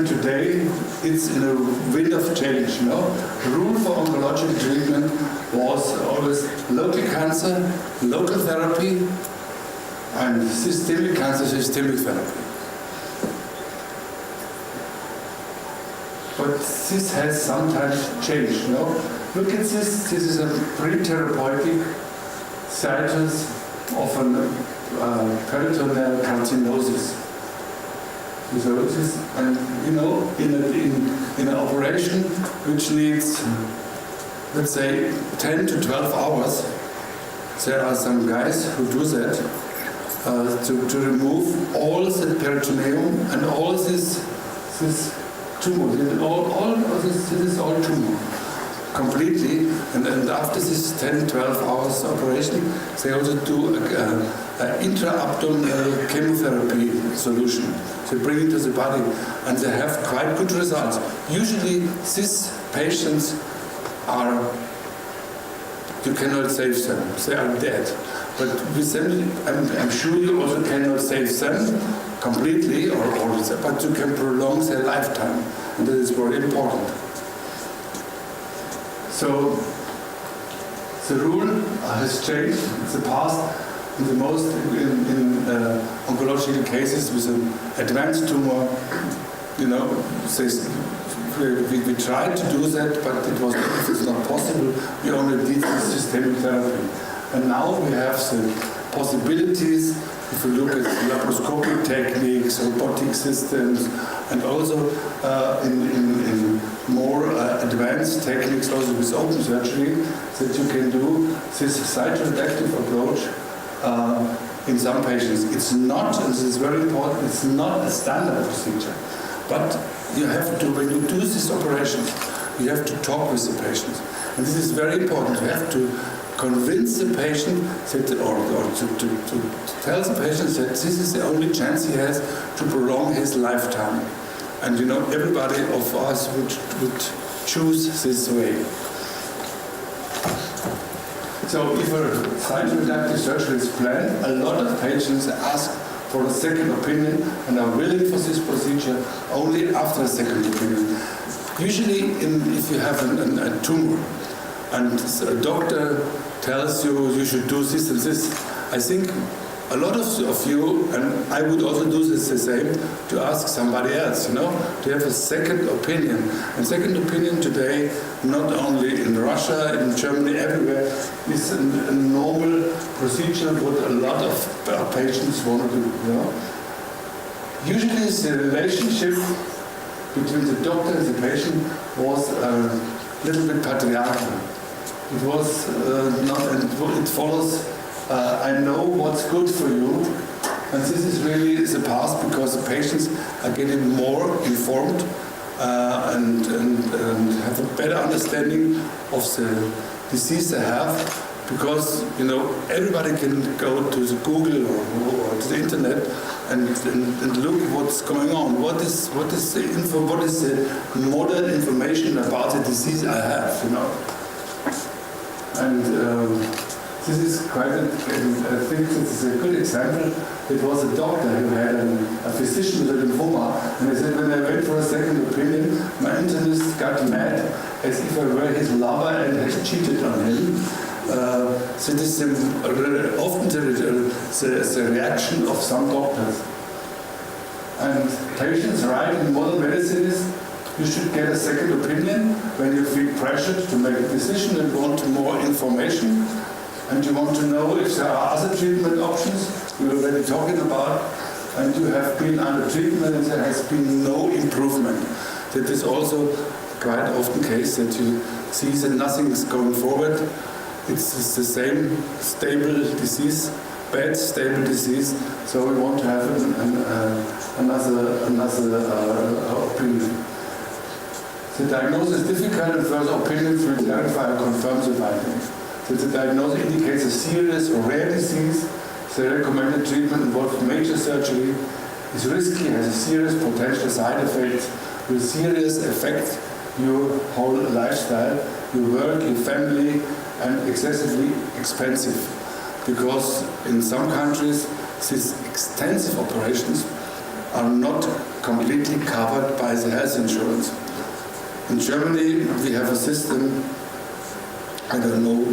treatment today, it's in a wind of change. The rule for oncological treatment was always local cancer, local therapy, and systemic cancer, systemic therapy. But this has sometimes changed. Look at this. This is a pre-therapeutic status of a peritoneal carcinosis. So this, and in an operation which needs, let's say, 10 to 12 hours, there are some guys who do that to remove all the peritoneum and all this tumor. This is all tumor completely, and after this 10-12 hours operation, they also do an intra-abdominal chemotherapy solution. They bring it to the body, and they have quite good results. Usually, these patients you cannot save them; they are dead. But with them, I'm sure you also cannot save them completely, but you can prolong their lifetime, and that is very important. So the rule has changed in the past. In the most oncological cases with an advanced tumor, we tried to do that, but it was not possible. We only did this systemic therapy, and now we have the possibilities. If you look at laparoscopic techniques, robotic systems, and also in more advanced techniques, also with open surgery, that you can do this cytoreductive approach in some patients. It's not, and this is very important, it's not a standard procedure. But you have to, when you do this operation, you have to talk with the patient. And this is very important. You have to convince the patient that, or to tell the patient that this is the only chance he has to prolong his lifetime. And everybody of us would choose this way. So if a cytoreductive surgery is planned, a lot of patients ask for a second opinion and are willing for this procedure only after a second opinion. Usually if you have a tumor and a doctor tells you should do this and this, I think a lot of you, and I would also do this the same, to ask somebody else, to have a second opinion. And second opinion today, not only in Russia, in Germany, everywhere, is a normal procedure what a lot of patients want to do. Usually the relationship between the doctor and the patient was a little bit patriarchal. It was it follows, I know what's good for you, and this is really the past, because the patients are getting more informed and have a better understanding of the disease they have, because everybody can go to the Google or to the internet and look what's going on. What is the modern information about the disease I have, And this is quite I think this is a good example. It was a doctor who had a physician with a lymphoma, and he said, when I went for a second opinion, my internist got mad as if I were his lover and had cheated on him. So this is often the reaction of some doctors. And patients write in modern medicine is, you should get a second opinion when you feel pressured to make a decision and want more information, and you want to know if there are other treatment options we were already talking about, and you have been under treatment and there has been no improvement. That is also quite often the case, that you see that nothing is going forward. It's the same stable disease, bad stable disease, so we want to have another opinion. The diagnosis is difficult, and further opinions will clarify or confirm the findings. If the diagnosis indicates a serious or rare disease, the recommended treatment involves major surgery, is risky, has a serious potential side effects, will seriously affect your whole lifestyle, your work, your family, and excessively expensive. Because in some countries, these extensive operations are not completely covered by the health insurance. In Germany, we have a system, I don't know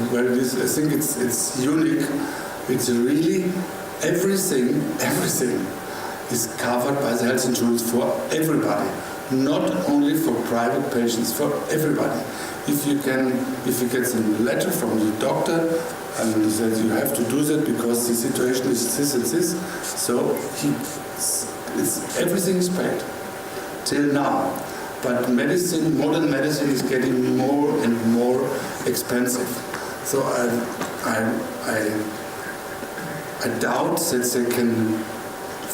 where it is, I think it's unique. It's really everything is covered by the health insurance for everybody, not only for private patients, for everybody. If you get some letter from the doctor and he says you have to do that because the situation is this and this, so everything is paid till now. But medicine, modern medicine, is getting more and more expensive. So I doubt that they can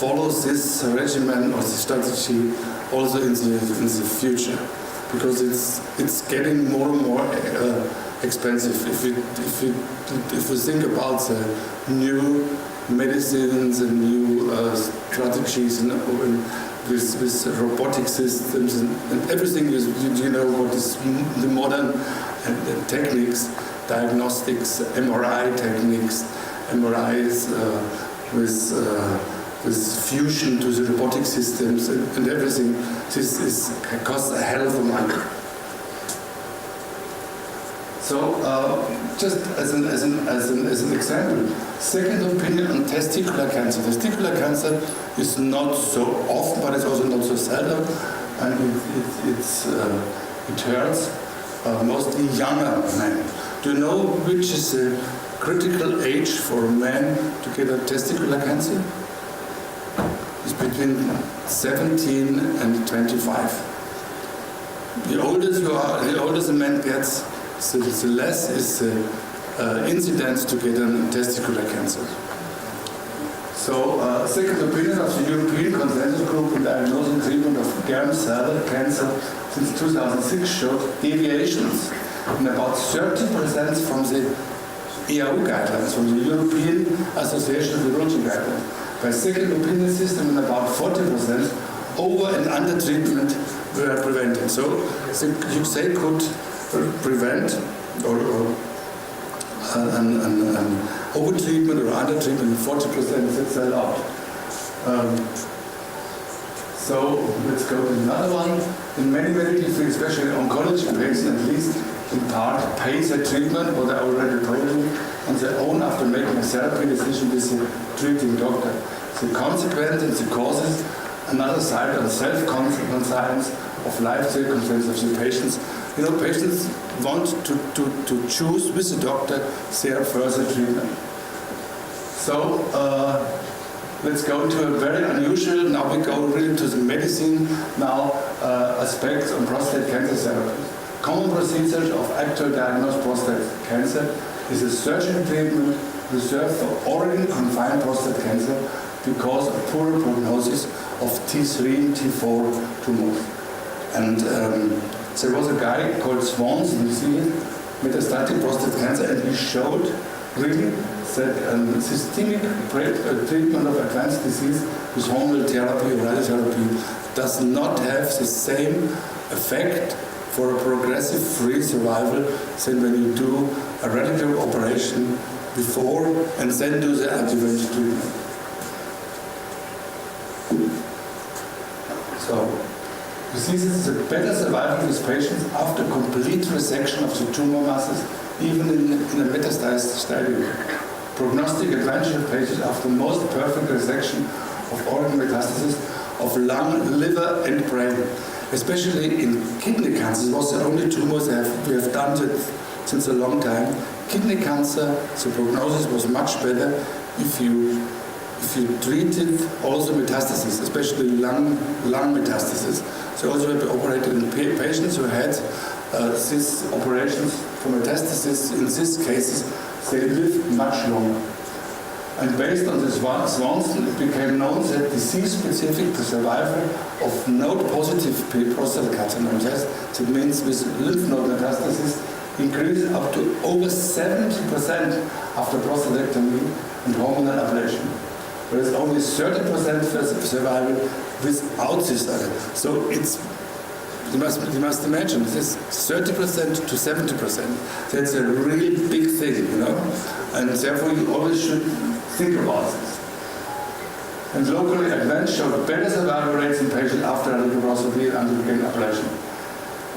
follow this regimen or the strategy also in the future, because it's getting more and more expensive. If you think about the new medicines and new strategies and with robotic systems and everything, you know what is the modern techniques, diagnostics, MRI techniques, MRIs with fusion to the robotic systems and everything. This costs a hell of a money. So just as an example, second opinion on testicular cancer. Testicular cancer is not so often, but it's also not so seldom, and it hurts mostly younger men. Do you know which is the critical age for a man to get a testicular cancer? It's between 17 and 25. The older the man gets, the less is the incidence to get a testicular cancer. So, second opinion of the European Consensus Group on Diagnosing and Treatment of germ cell cancer since 2006 showed deviations in about 30% from the EAU guidelines, from the European Association of Urology guidelines. By second opinion system, in about 40% over and under treatment were prevented. So you say could prevent or over treatment or under treatment, 40% that's a lot. So let's go to another one. In many medical fields, especially oncology patients, at least in part, pay the treatment, what I already told you, on their own after making a therapy decision with the treating doctor. The consequence and the causes, another side of self-conscience of life circumstances of the patients. You know, patients want to choose with the doctor their further treatment. So let's go to a very unusual, now we go really to the medicine now, aspects on prostate cancer therapy. Common procedure of actual diagnosed prostate cancer is a surgical treatment reserved for organ confined prostate cancer because of poor prognosis of T3 and T4 tumors. And there was a guy called Swans, you see it, metastatic prostate cancer, and he showed really that systemic treatment of advanced disease with hormonal therapy or radiotherapy does not have the same effect for a progressive free survival than when you do a radical operation before and then do the adjuvant treatment. So, you see, this is a better survival with patients after complete resection of the tumor masses, even in a metastased stadium. Prognostic advantage of patients after most perfect resection of organ metastasis of lung, liver, and brain. Especially in kidney cancer, it was the only tumors we have done it since a long time. Kidney cancer, the prognosis was much better if you treated also metastasis, especially lung metastasis. So also we operated in patients who had these operations for metastasis. In these cases, they lived much longer. And based on this Swanson, it became known that disease-specific survival of node-positive prostate carcinomas, that means with lymph node metastasis, increased up to over 70% after prostatectomy and hormonal ablation. Whereas only 30% survival without this other. So it's, you must imagine, this is 30% to 70%. That's a really big thing, you know? And therefore you always should think about this. And locally advanced showed better survival rates in patients after laparoscopy and androgen ablation.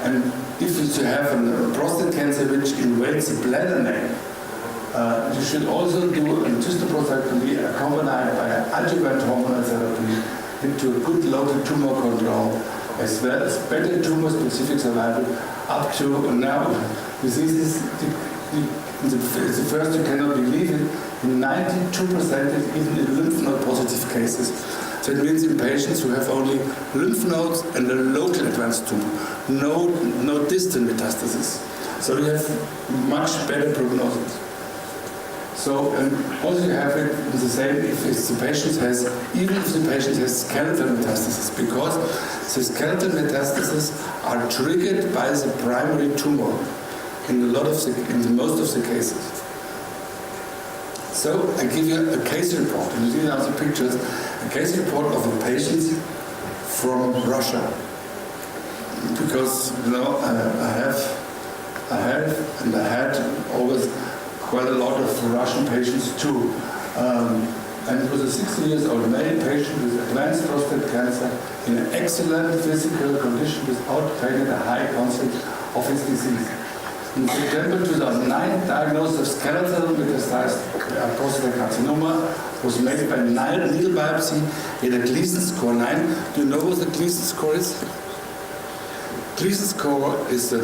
And if you have a prostate cancer which invades the bladder neck, you should also do a cystoprostatectomy accompanied by adjuvant hormonal therapy into a good local tumor control, as well as better tumor-specific survival up to now. This is the first, you cannot believe it, in 92% even in lymph node positive cases. So it means in patients who have only lymph nodes and a local advanced tumor, no distant metastasis. So you have much better prognosis. So also you have it the same if the patient has, even if the patient has skeletal metastasis, because the skeletal metastases are triggered by the primary tumor in most of the cases. So I give you a case report, and these are the pictures, a case report of a patient from Russia. Because I had always quite a lot of Russian patients too. And it was a 60 years old male patient with advanced prostate cancer in an excellent physical condition without pain and a high concept of his disease. In September 2009, diagnosis of skeletal metastased prostate carcinoma was made by needle biopsy in a Gleason score 9. Do you know what the Gleason score is? Gleason score is a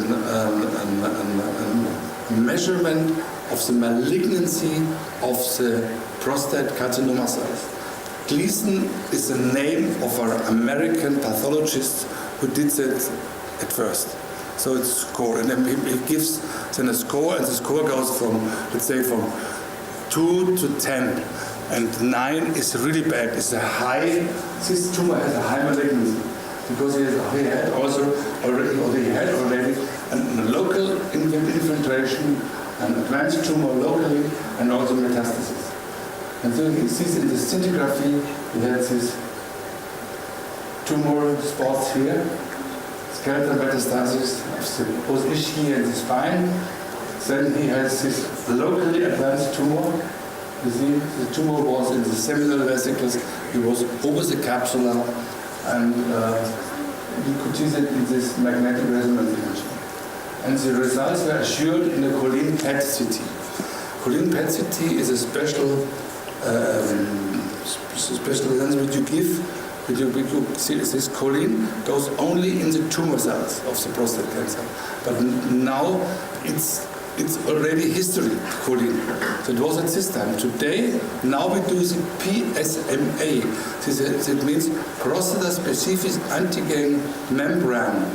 measurement of the malignancy of the prostate carcinoma cells. Gleason is the name of an American pathologist who did that at first. So it's score, and then it gives then a score, and the score goes from, let's say, from 2 to 10, and 9 is really bad. It's a high. This tumor has a high malignancy because he had already a local infiltration, an advanced tumor locally, and also metastasis. And so he sees in the scintigraphy he has these tumor spots here. Skeletal metastasis of both ischia and the spine. Then he has this locally advanced tumor. You see, the tumor was in the seminal vesicles. It was over the capsula, and you could see that in this magnetic resonance imaging. And the results were assured in the choline PET CT. Choline PET CT is a special lens which you give. This choline goes only in the tumor cells of the prostate cancer. But now it's already history, choline. So it was at this time. Today, now we do the PSMA. That means prostate-specific antigen membrane.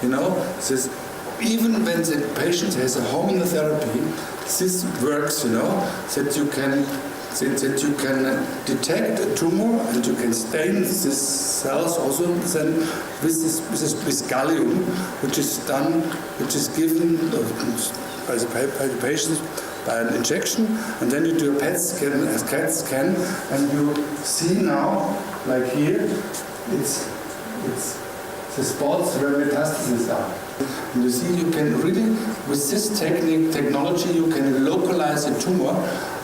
You know, this, even when the patient has a hormonal therapy, this works, you know, that you can detect a tumor and you can stain these cells also then with gallium, which is given by the patient by an injection, and then you do a PET scan, a CAT scan, and you see now, like here, it's the spots where metastases are. And you see, you can really, with this technology, you can localize the tumor,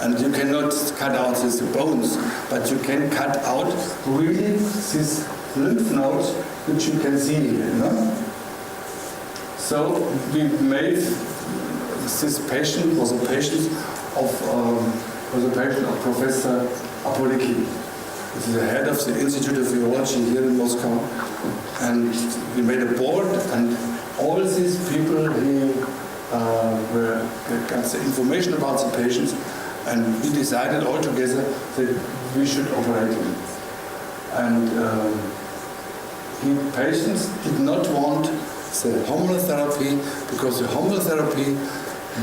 and you cannot cut out these bones, but you can cut out really these lymph nodes, which you can see here, you know? So we made this patient was a patient of Professor Apolicki. This is the head of the Institute of Urology here in Moscow, and we made a board, and all these people who got the information about the patients, and we decided all together that we should operate him. And patients did not want the hormonal therapy because the hormonal therapy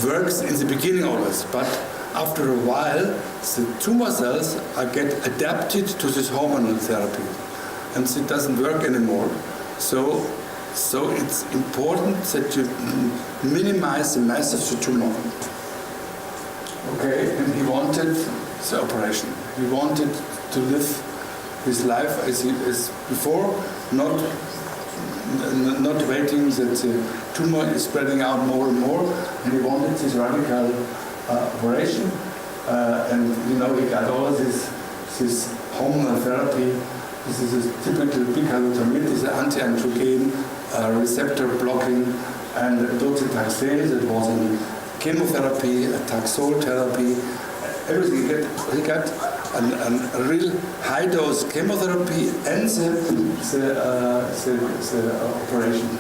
works in the beginning always, but after a while the tumor cells get adapted to this hormonal therapy, and it doesn't work anymore. So it's important that you minimize the mass of the tumor. Okay, and he wanted the operation. He wanted to live his life as before, not waiting that the tumor is spreading out more and more, and he wanted this radical operation, and you know, he got all this hormonal therapy. This is a typical bicalutamide, this is an anti-androgen receptor blocking, and docetaxel, that was a chemotherapy, a Taxol therapy, everything. He got a real high dose chemotherapy and the operation.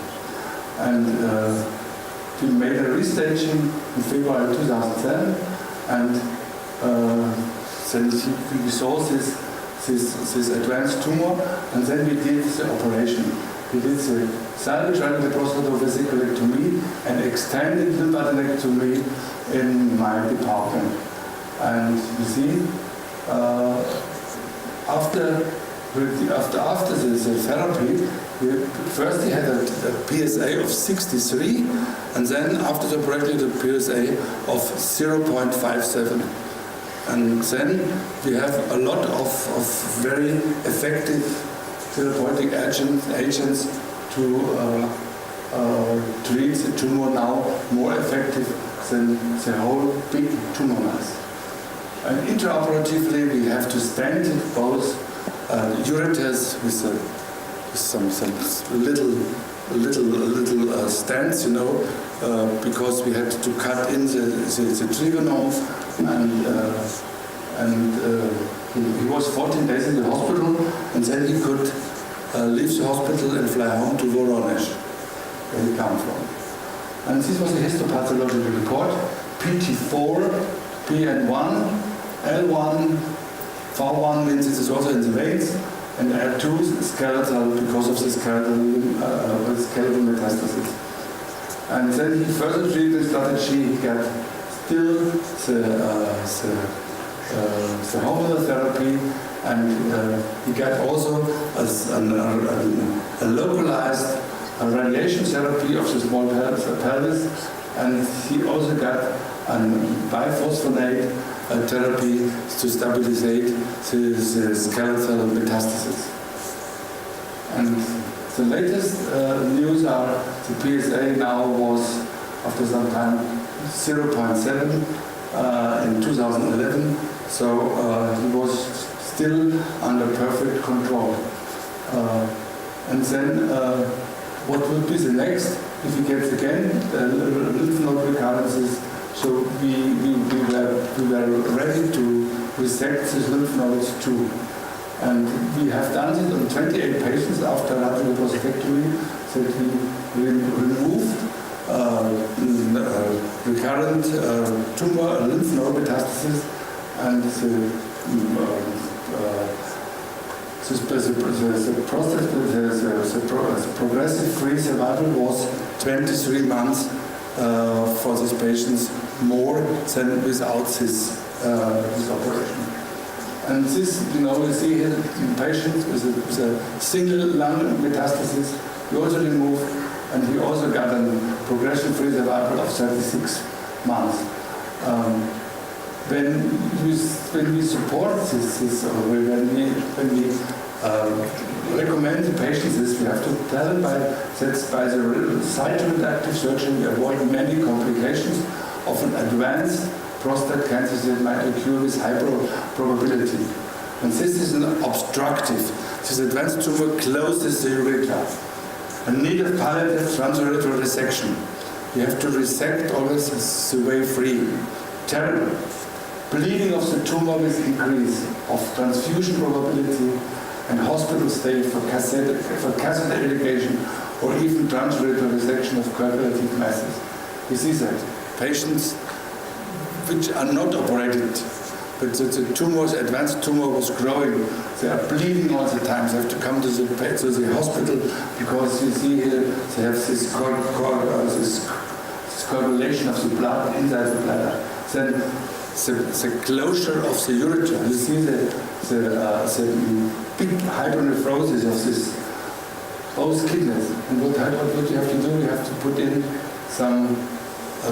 And he made a restaging in February 2010, and then we saw this advanced tumor, and then we did the operation. We did the salvage radical prostatovesiculectomy and extended lymphadenectomy in my department. And you see, after the therapy, first he had a PSA of 63, and then after the operation the PSA of 0.57. And then we have a lot of very effective therapeutic agents to treat the tumor now, more effective than the whole big tumor mass. And intraoperatively we have to stent both ureters with some little stents, you know, because we had to cut in the trigonome, and he was 14 days in the hospital, and then he could leave the hospital and fly home to Voronezh, where he came from. And this was a histopathological report: PT4, PN1, L1, V1 means it is also in the veins, and L2 skeletal because of the skeletal metastasis. And then he further treated strategy. He got still the hormonal therapy, and he got also a localized radiation therapy of the small pelvis, and he also got a biphosphonate therapy to stabilize the skeletal metastasis. And the latest news are the PSA now was, after some time, 0.7 in 2011, so he was still under perfect control. And then what will be the next if he gets again lymph node recurrences? So we were ready to resect these lymph nodes too. And we have done it on 28 patients after radical prostatectomy, that we removed recurrent tumor lymph node metastasis, and the progressive free survival was 23 months for these patients, more than without this operation. And this, you see here in patients with a single lung metastasis, we also removed, and he also got a progression-free survival of 36 months. When we support this when we recommend the patients this, we have to tell them that by the cytoreductive surgery we avoid many complications of an advanced prostate cancer that might occur with high probability. And this is an obstructive. This advanced tumor closes the urethra. And need of palliative transurethral resection. You have to resect always the way free. Terrible. Bleeding of the tumor with increase of transfusion probability and hospital stay for catheter irrigation or even transurethral resection of coagulative masses. You see that. Patients which are not operated, but the tumors, advanced tumor was growing. They are bleeding all the time. They have to come to the hospital because you see here they have this coagulation of the blood inside the bladder. Then the closure of the urethra. You see the big hydronephrosis of this both kidneys. And what you have to do? You have to put in some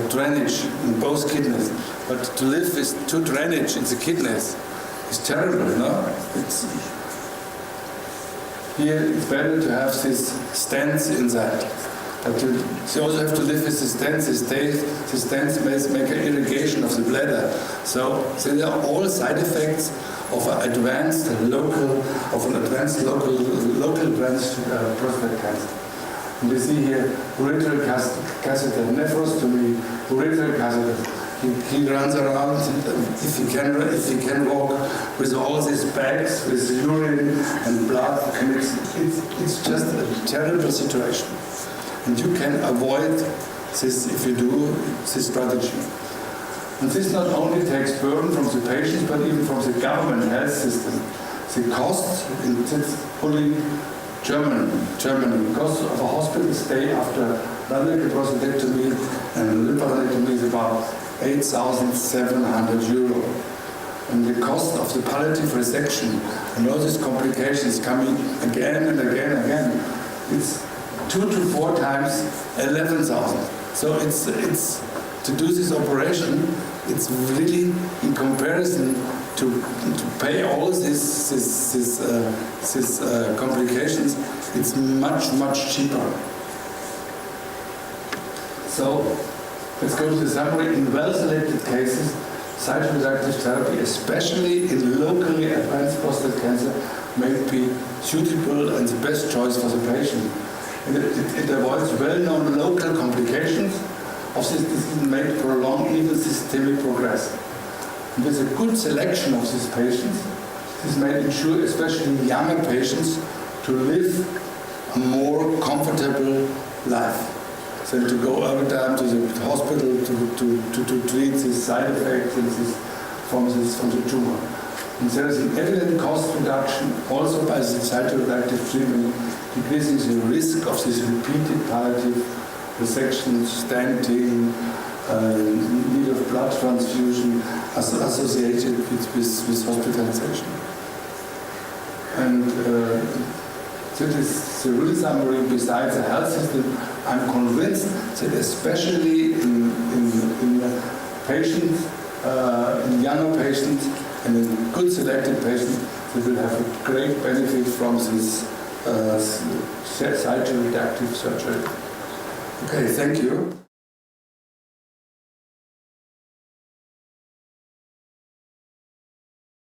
drainage in both kidneys. But to live with two drainage in the kidneys is terrible, no? Here it's better to have these stents inside. But you also have to live with the stents. The stents make an irrigation of the bladder. So there are all side effects of an advanced local prostate cancer. And you see here urethral catheter, nephrostomy, urethral catheter. He runs around, if he can walk with all these bags with urine and blood, and it's just a terrible situation. And you can avoid this if you do this strategy. And this not only takes burden from the patients, but even from the government health system. The cost, it's fully Germany. Cost of a hospital stay after radical prostatectomy and lymphadenectomy is about 8,700 euro. And the cost of the palliative resection and all these complications coming again and again, it's 2 to 4 times 11,000. So it's to do this operation, it's really in comparison to pay all these complications, it's much cheaper. So let's go to the summary. In well-selected cases, cytoreductive therapy, especially in locally advanced prostate cancer, may be suitable and the best choice for the patient. It avoids well-known local complications of this disease and may prolong even systemic progress. And with a good selection of these patients, this may ensure especially younger patients to live a more comfortable life than to go every time to the hospital to treat these side effects and from the tumor. And there is an evident cost reduction also by the cytoreductive treatment, decreasing the risk of this repeated palliative resection, stenting, need of blood transfusion associated with hospitalization. And that is the real summary. Besides the health system, I'm convinced that especially in patients, in younger patients, and in good selected patients, they will have a great benefit from this cytoreductive surgery. Okay, thank you.